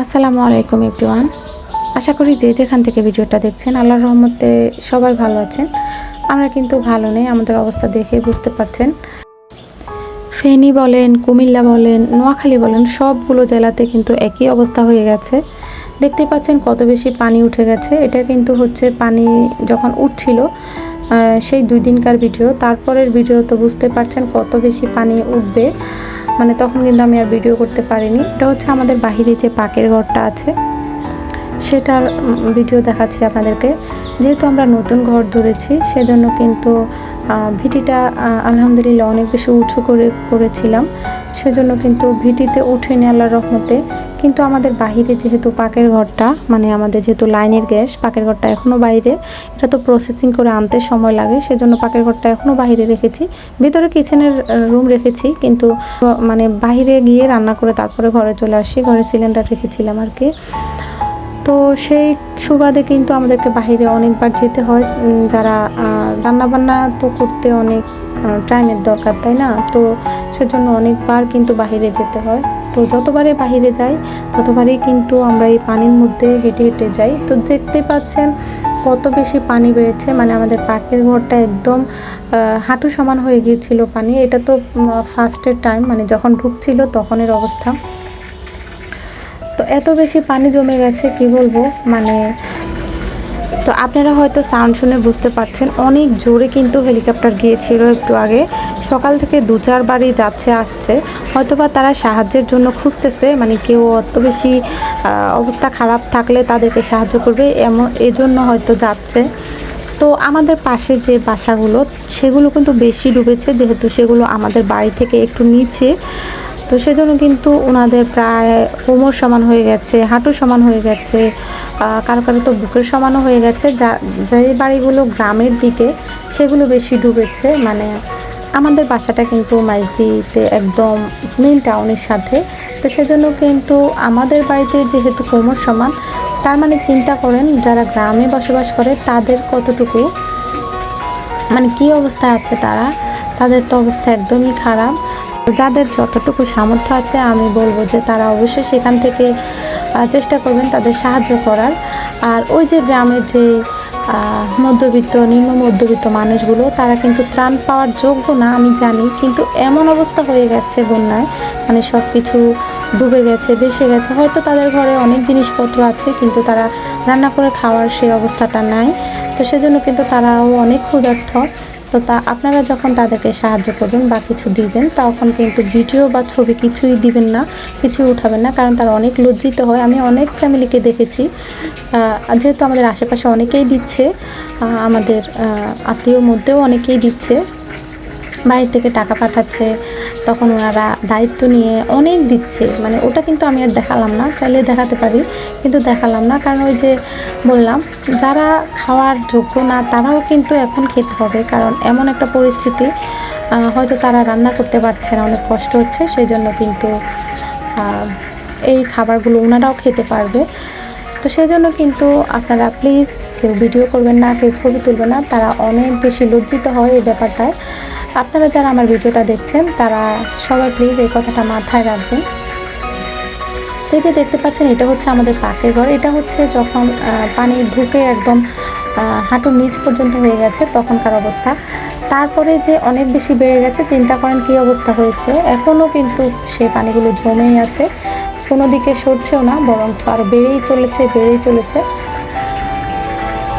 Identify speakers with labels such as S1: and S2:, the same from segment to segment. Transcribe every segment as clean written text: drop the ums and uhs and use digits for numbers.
S1: আসসালামু আলাইকুম এভরিওয়ান। আশা করি যে যেখান থেকে ভিডিওটা দেখছেন আল্লাহর রহমতে সবাই ভালো আছেন। আমরা কিন্তু ভালো নেই, আমাদের অবস্থা দেখে বুঝতে পারছেন। ফেনী বলেন, কুমিল্লা বলেন, নোয়াখালী বলেন, সবগুলো জেলাতে কিন্তু একই অবস্থা হয়ে গেছে। দেখতে পাচ্ছেন কত বেশি পানি উঠে গেছে। এটা কিন্তু হচ্ছে পানি যখন উঠছিল সেই 2 দিনকার ভিডিও। তারপরের ভিডিও তো বুঝতে পারছেন কত বেশি পানি উঠবে, মানে তখন কিন্তু আমি আর ভিডিও করতে পারিনি। এটা হচ্ছে আমাদের বাহিরে যে পাকের ঘরটা আছে সেটার ভিডিও দেখাচ্ছি আপনাদেরকে। যেহেতু আমরা নতুন ঘর ধরেছি সেজন্য কিন্তু ভিটিটা আলহামদুলিল্লাহ অনেক বেশি উঁচু করেছিলাম, সেজন্য কিন্তু ভিটিতে উঠেনি আল্লাহর রহমতে। কিন্তু আমাদের বাহিরে যেহেতু পাকের ঘরটা, মানে আমাদের যেহেতু লাইনের গ্যাস, পাকের ঘরটা এখনও বাইরে, এটা তো প্রসেসিং করে আনতে সময় লাগে, সেজন্য পাকের ঘরটা এখনও বাইরে রেখেছি। ভিতরে কিচেনের রুম রেখেছি, কিন্তু মানে বাইরে গিয়ে রান্না করে তারপরে ঘরে চলে আসি। ঘরে সিলিন্ডার রেখেছিলাম আর কি। তো সেই সুবাদে কিন্তু আমাদেরকে বাহিরে অনেকবার যেতে হয়। যারা রান্নাবান্না তো করতে অনেক টাইমের দরকার, তাই না? তো সেজন্য অনেকবার কিন্তু বাহিরে যেতে হয়। তো যতবারে বাহিরে যাই ততবারই কিন্তু আমরা এই পানির মধ্যে হেঁটে হেঁটে যাই। তো দেখতে পাচ্ছেন কত বেশি পানি বেড়েছে, মানে আমাদের পাকের ঘরটা একদম হাঁটু সমান হয়ে গিয়েছিল পানি। এটা তো ফার্স্টের টাইম, মানে যখন ঢুকছিল তখনের অবস্থা। তো এত বেশি পানি জমে গেছে কি বলবো, মানে তো আপনারা হয়তো সাউন্ড শুনে বুঝতে পারছেন অনেক জোরে কিন্তু হেলিকপ্টার গিয়েছিল একটু আগে। সকাল থেকে 2-4 বারই যাচ্ছে আসছে, হয়তোবা তারা সাহায্যের জন্য খুঁজতেছে, মানে কেউ অত বেশি অবস্থা খারাপ থাকলে তাদেরকে সাহায্য করবে এজন্য হয়তো যাচ্ছে। তো আমাদের পাশে যে বাসাগুলো সেগুলো কিন্তু বেশি ডুবেছে, যেহেতু সেগুলো আমাদের বাড়ি থেকে একটু নিচে। তো সেজন্য কিন্তু ওনাদের প্রায় কোমর সমান হয়ে গেছে, হাঁটু সমান হয়ে গেছে, কারো কারো তো বুকের সমানও হয়ে গেছে। যে বাড়িগুলো গ্রামের দিকে সেগুলো বেশি ডুবেছে। মানে আমাদের বাসাটা কিন্তু মাইজদিতে একদম মেন টাউনের সাথে। তো সেজন্য কিন্তু আমাদের বাড়িতে যেহেতু কোমর সমান, তার মানে চিন্তা করেন যারা গ্রামে বসবাস করে তাদের কতটুকু, মানে কী অবস্থা আছে তাদের তো অবস্থা একদমই খারাপ। যাদের যতটুকু সামর্থ্য আছে আমি বলবো যে তারা অবশ্যই সেখান থেকে চেষ্টা করবেন তাদের সাহায্য করার। আর ওই যে গ্রামের যে মধ্যবিত্ত নিম্ন মধ্যবিত্ত মানুষগুলো, তারা কিন্তু ত্রাণ পাওয়ার যোগ্য না আমি জানি, কিন্তু এমন অবস্থা হয়ে গেছে বন্যায়, মানে সব কিছু ডুবে গেছে, ভেসে গেছে। হয়তো তাদের ঘরে অনেক জিনিসপত্র আছে কিন্তু তারা রান্না করে খাওয়ার সেই অবস্থাটা নাই। তো সেজন্য কিন্তু তারাও অনেক ক্ষুধার্ত। তো আপনারা যখন তাদেরকে সাহায্য করবেন বা কিছু দিবেন, তখন কিন্তু ভিডিও বা ছবি কিছুই দিবেন না, কিছুই উঠাবেন না, কারণ তারা অনেক লজ্জিত হয়। আমি অনেক ফ্যামিলিকে দেখেছি, যেহেতু আমাদের আশেপাশে অনেকেই দিচ্ছে, আমাদের আত্মীয়র মধ্যেও অনেকেই দিচ্ছে, বাইরে থেকে টাকা পাঠাচ্ছে, তখন ওনারা দায়িত্ব নিয়ে অনেক দিচ্ছে। মানে ওটা কিন্তু আমি আর দেখালাম না, চাইলে দেখাতে পারি কিন্তু দেখালাম না, কারণ ওই যে বললাম যারা খাওয়ার যোগ্য না তারাও কিন্তু এখন খেতে হবে, কারণ এমন একটা পরিস্থিতি, হয়তো তারা রান্না করতে পারছে না, অনেক কষ্ট হচ্ছে, সেই জন্য কিন্তু এই খাবারগুলো ওনারাও খেতে পারবে। তো সেই জন্য কিন্তু আপনারা প্লিজ কেউ ভিডিও করবেন না, কেউ ছবি তুলবেন না, তারা অনেক বেশি লজ্জিত হয় এই ব্যাপারটায়। আপনারা যারা আমার ভিডিওটা দেখছেন তারা সবাই প্লিজ এই কথাটা মাথায় রাখবেন। তো এই যে দেখতে পাচ্ছেন এটা হচ্ছে আমাদের পাকের ঘর। এটা হচ্ছে যখন পানি ঢুকে একদম হাঁটুর নিচ পর্যন্ত হয়ে গেছে তখনকার অবস্থা। তারপরে যে অনেক বেশি বেড়ে গেছে, চিন্তা করেন কী অবস্থা হয়েছে। এখনও কিন্তু সেই পানিগুলো জমেই আছে, কোনো দিকে সরছেও না, বরঞ্চ আরও বেড়েই চলেছে।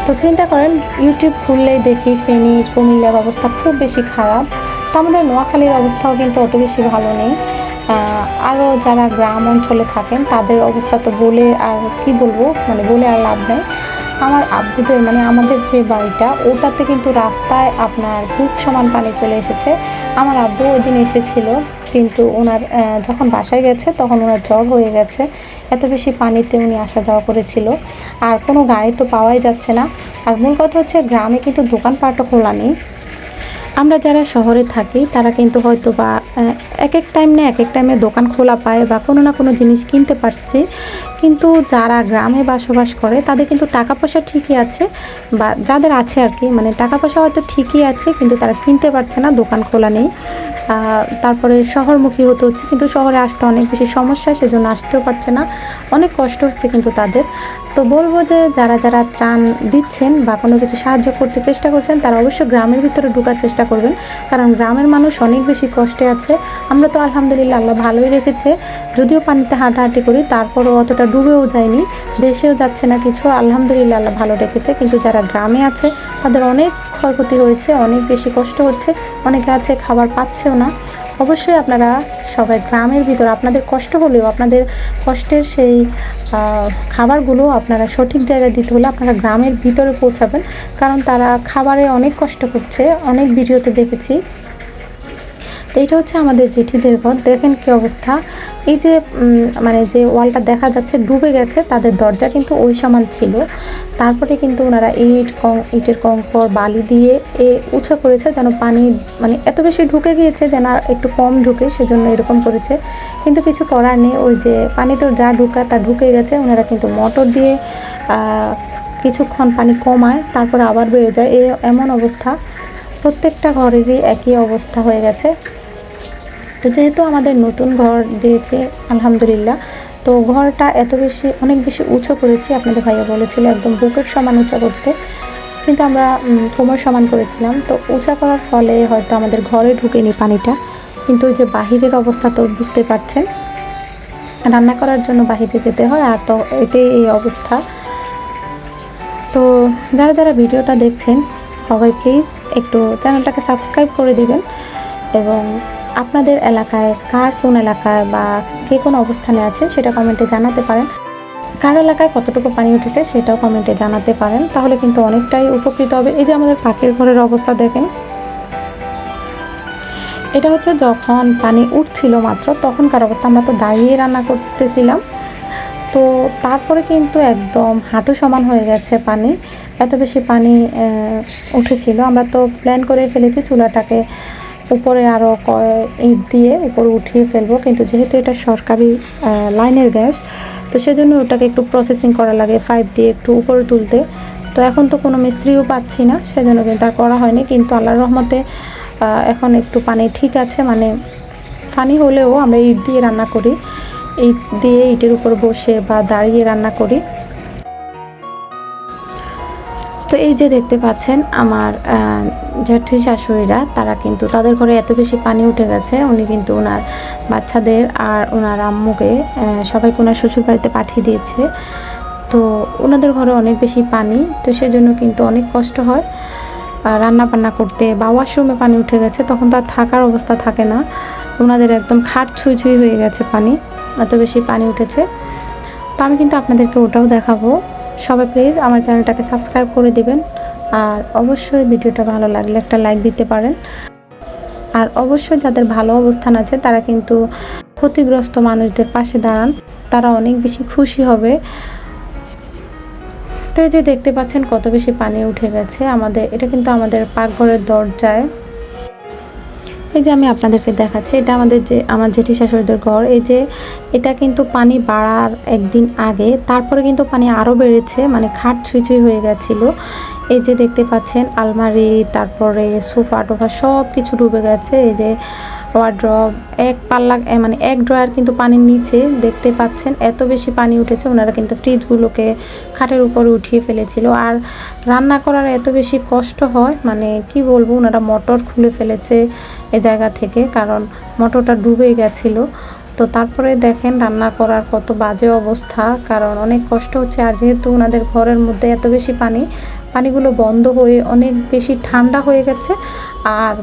S1: তো চিন্তা করেন, ইউটিউব খুললেই দেখি ফেনী কুমিল্লার অবস্থা খুব বেশি খারাপ। তো আমাদের নোয়াখালীর অবস্থাও কিন্তু অত বেশি ভালো নেই। আরও যারা গ্রাম অঞ্চলে থাকেন তাদের অবস্থা তো বলে আর কি বলবো, মানে বলে আর লাভ নেই। আমার আব্বুদের, মানে আমাদের যে বাড়িটা ওটাতে কিন্তু রাস্তায় আপনার বুক সমান পানি চলে এসেছে। আমার আব্বু ওই দিন এসেছিল, কিন্তু ওনার যখন বাসায় গেছে তখন ওনার জ্বর হয়ে গেছে, এত বেশি পানিতে উনি আসা যাওয়া করেছিল। আর কোনো গাড়ি তো পাওয়াই যাচ্ছে না। আর মূল কথা হচ্ছে গ্রামে কিন্তু দোকানপাটও খোলা নেই। আমরা যারা শহরে থাকি তারা কিন্তু হয়তো বা এক এক টাইমে দোকান খোলা পায় বা কোনো না কোনো জিনিস কিনতে পারছি, কিন্তু যারা গ্রামে বসবাস করে তাদের কিন্তু টাকা পয়সা ঠিকই আছে, বা যাদের আছে আর কি, মানে টাকা পয়সা হয়তো ঠিকই আছে কিন্তু তারা কিনতে পারছে না, দোকান খোলা নেই। তারপরে শহরমুখী হতে হচ্ছে, কিন্তু শহরে আসতে অনেক বেশি সমস্যা, সেজন্য আসতেও পারছে না, অনেক কষ্ট হচ্ছে কিন্তু তাদের। তো বলবো যে যারা যারা ত্রাণ দিচ্ছেন বা কোনো কিছু সাহায্য করতে চেষ্টা করছেন তারা অবশ্যই গ্রামের ভিতরে ঢোকার চেষ্টা করবেন, কারণ গ্রামের মানুষ অনেক বেশি কষ্টে আছে। আমরা তো আলহামদুলিল্লাহ আল্লাহ ভালোই রেখেছে, যদিও পানিতে হাঁটাহাঁটি করি তারপরও অতটা ডুবেও যায়নি, ভেসেও যাচ্ছে না কিছু, আলহামদুলিল্লাহ আল্লাহ ভালো রেখেছে। কিন্তু যারা গ্রামে আছে তাদের অনেক ক্ষয়ক্ষতি হয়েছে, অনেক বেশি কষ্ট হচ্ছে, অনেকে আছে খাবার পাচ্ছেও না। অবশ্যই আপনারা সবাই গ্রামের ভিতর, আপনাদের কষ্ট হলেও আপনাদের কষ্টের সেই খাবারগুলো আপনারা সঠিক জায়গায় দিতে হলে আপনারা গ্রামের ভিতরে পৌঁছাবেন, কারণ তারা খাবারে অনেক কষ্ট করছে, অনেক ভিডিওতে দেখেছি। তো এটা হচ্ছে আমাদের জেঠিদের ঘর, দেখেন কি অবস্থা। এই যে মানে যে ওয়ালটা দেখা যাচ্ছে ডুবে গেছে, তাদের দরজা কিন্তু ওই সমান ছিল, তারপরে কিন্তু ওনারা ইটের কঙ্কর বালি দিয়ে উঁচু করেছে যেন পানি মানে এত বেশি ঢুকে গিয়েছে যেন একটু কম ঢুকে, সেজন্য এরকম করেছে। কিন্তু কিছু করার নেই, ওই যে পানি তো যা ঢুকা তা ঢুকে গেছে। ওনারা কিন্তু মোটর দিয়ে কিছুক্ষণ পানি কমায়, তারপরে আবার বেড়ে যায়, এমন অবস্থা। প্রত্যেকটা ঘরেরই একই অবস্থা হয়ে গেছে। তো যেহেতু আমাদের নতুন ঘর দিয়েছে আলহামদুলিল্লাহ, তো ঘরটা অনেক বেশি উঁচু করেছি, আপনাদের ভাইয়া বলেছিল একদম বুকের সমান উঁচা করতে, কিন্তু আমরা কোমর সমান করেছিলাম। তো উঁচা করার ফলে হয়তো আমাদের ঘরে ঢুকেনি পানিটা, কিন্তু ওই যে বাহিরের অবস্থা তো বুঝতে পারছেন, রান্না করার জন্য বাহিরে যেতে হয়, আর তো এতেই এই অবস্থা। তো যারা যারা ভিডিওটা দেখছেন সবাই প্লিজ একটু চ্যানেলটাকে সাবস্ক্রাইব করে দিবেন, এবং আপনাদের এলাকায় কোন এলাকায় বা কে কোন অবস্থানে আছে সেটা কমেন্টে জানাতে পারেন। কার এলাকায় কতটুকু পানি উঠেছে সেটাও কমেন্টে জানাতে পারেন, তাহলে কিন্তু অনেকটাই উপকৃত হবে। এই যে আমাদের পাখির ঘরের অবস্থা দেখেন, এটা হচ্ছে যখন পানি উঠছিল মাত্র তখনকার অবস্থা। আমরা তো দাঁড়িয়ে রান্না করতেছিলাম, তো তারপরে কিন্তু একদম হাঁটু সমান হয়ে গেছে পানি, এত বেশি পানি উঠেছিল। আমরা তো প্ল্যান করে ফেলেছি চুলাটাকে উপরে আরও ইট দিয়ে উপরে উঠিয়ে ফেলবো, কিন্তু যেহেতু এটা সরকারি লাইনের গ্যাস, তো সেজন্য ওটাকে একটু প্রসেসিং করা লাগে পাইপ দিয়ে একটু উপরে তুলতে। তো এখন তো কোনো মিস্ত্রিও পাচ্ছি না, সেজন্য কিন্তু আর করা হয়নি। কিন্তু আল্লাহর রহমতে এখন একটু পানি ঠিক আছে, মানে পানি হলেও আমরা ইট দিয়ে রান্না করি, ইটের উপর বসে বা দাঁড়িয়ে রান্না করি। তো এই যে দেখতে পাচ্ছেন আমার জ্যাঠি শাশুড়িরা, তারা কিন্তু তাদের ঘরে এত বেশি পানি উঠে গেছে, উনি কিন্তু ওনার বাচ্চাদের আর ওনার আম্মুকে সবাইকে ওনার শ্বশুর বাড়িতে পাঠিয়ে দিয়েছে। তো ওনাদের ঘরে অনেক বেশি পানি, তো সেজন্য কিন্তু অনেক কষ্ট হয় রান্না বান্না করতে, বা ওয়াশরুমে পানি উঠে গেছে তখন তো আর থাকার অবস্থা থাকে না, ওনাদের একদম খাট ছুঁই ছুঁই হয়ে গেছে পানি, এত বেশি পানি উঠেছে। তো আমি কিন্তু আপনাদেরকে ওটাও দেখাবো। সবাই প্লিজ আমার চ্যানেলটাকে সাবস্ক্রাইব করে দিবেন, আর অবশ্যই ভিডিওটা ভালো লাগলে একটা লাইক দিতে পারেন। আর অবশ্যই যাদের ভালো অবস্থান আছে তারা কিন্তু ক্ষতিগ্রস্ত মানুষদের পাশে দাঁড়ান, তারা অনেক বেশি খুশি হবে। তো এই যে দেখতে পাচ্ছেন কত বেশি পানি উঠে গেছে আমাদের, এটা কিন্তু আমাদের পাকঘরের দরজায়। এই যে আমি আপনাদেরকে দেখাচ্ছি, এটা আমার জেঠি শাশুড়িদের ঘর। এই যে এটা কিন্তু পানি বাড়ার একদিন আগে, তারপরে কিন্তু পানি আরও বেড়েছে, মানে খাট ছুঁই ছুঁই হয়ে গেছিলো। এই যে দেখতে পাচ্ছেন আলমারি, তারপরে সোফা টোফা সব কিছু ডুবে গেছে। এই যে ওয়ার্ড্রব, এক পাল্লা মানে এক ড্রয়ার কিন্তু পানির নিচে, দেখতে পাচ্ছেন এত বেশি পানি উঠেছে। ওনারা কিন্তু ফ্রিজগুলোকে খাটের উপরে উঠিয়ে ফেলেছিল। আর রান্না করার এত বেশি কষ্ট হয়, মানে কি বলবো, ওনারা মোটর খুলে ফেলেছে এ জায়গা থেকে, কারণ মোটরটা ডুবে গেছিলো। তো তারপরে দেখেন রান্না করার কত বাজে অবস্থা, কারণ অনেক কষ্ট হচ্ছে। আর যেহেতু ওনাদের ঘরের মধ্যে এত বেশি পানিগুলো বন্ধ হয়ে অনেক বেশি ঠান্ডা হয়ে গেছে, আর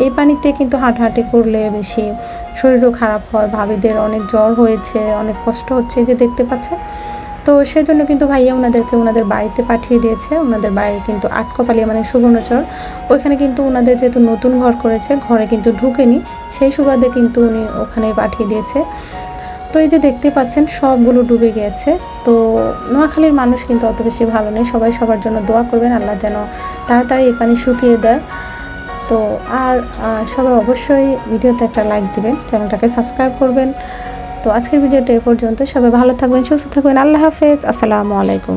S1: এই পানিতে কিন্তু হাঁটাহাঁটি করলে বেশি শরীরও খারাপ হয়, ভাবিদের অনেক জ্বর হয়েছে, অনেক কষ্ট হচ্ছে, যে দেখতে পাচ্ছেন। তো সেজন্য কিন্তু ভাইয়া ওনাদেরকে ওনাদের বাড়িতে পাঠিয়ে দিয়েছে। ওনাদের বাড়ি কিন্তু আটকপালিয়া মানে সুবর্ণচর, ওইখানে কিন্তু ওনাদের যেহেতু নতুন ঘর করেছে, ঘরে কিন্তু ঢুকেনি, সেই সুবাদে কিন্তু উনি ওখানে পাঠিয়ে দিয়েছে। তো এই যে দেখতে পাচ্ছেন সবগুলো ডুবে গিয়েছে। তো নোয়াখালীর মানুষ কিন্তু অত বেশি ভালো নেই, সবাই সবার জন্য দোয়া করবেন, আল্লাহ যেন তাড়াতাড়ি এই পানি শুকিয়ে দেয়। তো আর সবাই অবশ্যই ভিডিওতে একটা লাইক দিবেন, চ্যানেলটাকে সাবস্ক্রাইব করবেন। তো আজকের ভিডিওটা এ পর্যন্ত, সবাই ভালো থাকবেন, সুস্থ থাকবেন, আল্লাহ হাফেজ, আসসালামু আলাইকুম।